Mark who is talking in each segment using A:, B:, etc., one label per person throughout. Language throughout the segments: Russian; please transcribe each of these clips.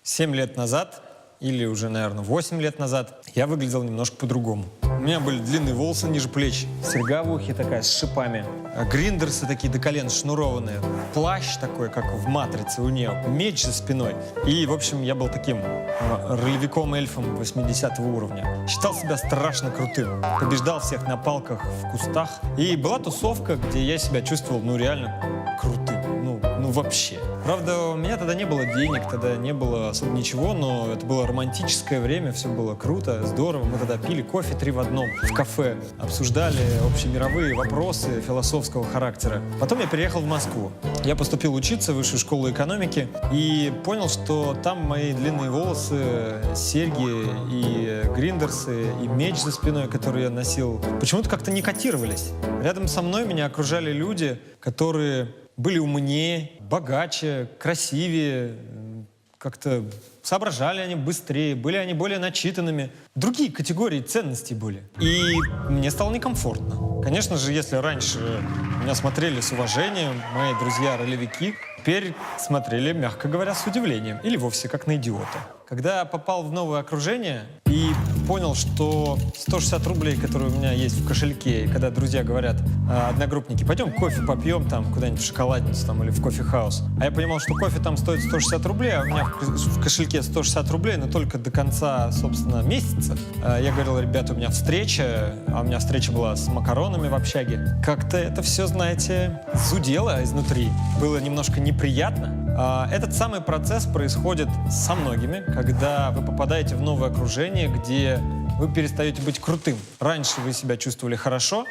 A: 7 лет назад, или уже, наверное, 8 лет назад, я выглядел немножко по-другому. У меня были длинные волосы ниже плеч, серьга в ухе такая с шипами, гриндерсы такие до колен шнурованные, плащ такой, как в «Матрице» у нее, меч за спиной. И, в общем, я был таким ролевиком-эльфом 80-го уровня. Считал себя страшно крутым, побеждал всех на палках в кустах. И была тусовка, где я себя чувствовал, ну, реально крутым. Ну, вообще. Правда, у меня тогда не было денег, тогда не было особо ничего, но это было романтическое время, все было круто, здорово. Мы тогда пили кофе 3 в 1 в кафе, обсуждали общемировые вопросы философского характера. Потом я переехал в Москву. Я поступил учиться в высшую школу экономики и понял, что там мои длинные волосы, серьги и гриндерсы, и меч за спиной, который я носил, почему-то как-то не котировались. Рядом со мной меня окружали люди, которые были умнее, богаче, красивее, как-то соображали они быстрее, были они более начитанными. Другие категории ценностей были. И мне стало некомфортно. Конечно же, если раньше меня смотрели с уважением, мои друзья-ролевики, теперь смотрели, мягко говоря, с удивлением. Или вовсе как на идиота. Когда я попал в новое окружение и понял, что 160 рублей, которые у меня есть в кошельке, и когда друзья говорят, одногруппники, пойдем кофе попьем там куда-нибудь в шоколадницу там, или в кофе-хаус. А я понимал, что кофе там стоит 160 рублей, а у меня в кошельке 160 рублей, но только до конца, собственно, месяца. Я говорил, ребята, у меня встреча, а у меня встреча была с макаронами в общаге. Как-то это все, знаете, зудело изнутри. Было немножко неприятно. Этот самый процесс происходит со многими, когда вы попадаете в новое окружение, где вы перестаете быть крутым. Раньше вы себя чувствовали хорошо,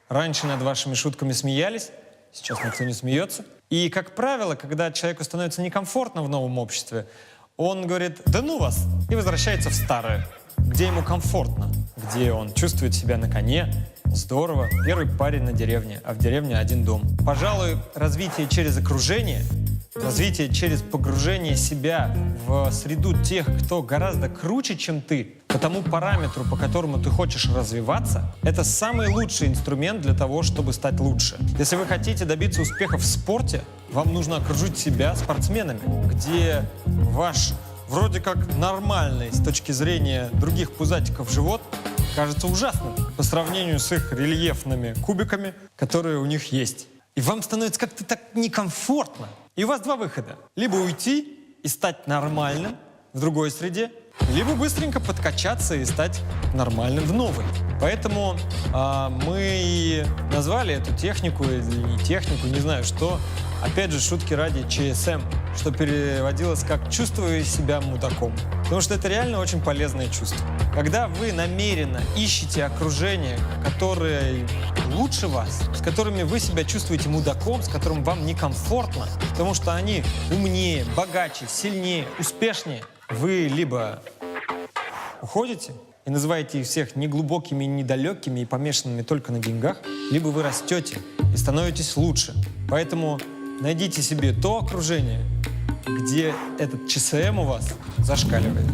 A: раньше над вашими шутками смеялись, сейчас никто не смеется. И, как правило, когда человеку становится некомфортно в новом обществе, он говорит, да ну вас, и возвращается в старое, где ему комфортно, где он чувствует себя на коне. Здорово. Первый парень на деревне, а в деревне один дом. Пожалуй, развитие через окружение, развитие через погружение себя в среду тех, кто гораздо круче, чем ты, по тому параметру, по которому ты хочешь развиваться, это самый лучший инструмент для того, чтобы стать лучше. Если вы хотите добиться успеха в спорте, вам нужно окружить себя спортсменами, где ваш вроде как нормальный с точки зрения других пузатиков живот кажется ужасным по сравнению с их рельефными кубиками, которые у них есть. И вам становится как-то так некомфортно. И у вас два выхода. Либо уйти и стать нормальным в другой среде, либо быстренько подкачаться и стать нормальным в новой. Поэтому мы и назвали эту технику, или не технику, не знаю что, опять же, шутки ради, ЧСМ, что переводилось как «чувствую себя мудаком». Потому что это реально очень полезное чувство. Когда вы намеренно ищете окружение, которое лучше вас, с которыми вы себя чувствуете мудаком, с которым вам некомфортно, потому что они умнее, богаче, сильнее, успешнее, вы либо уходите и называете их всех неглубокими, недалекими и помешанными только на деньгах, либо вы растете и становитесь лучше. Поэтому найдите себе то окружение, где этот ЧСМ у вас зашкаливает.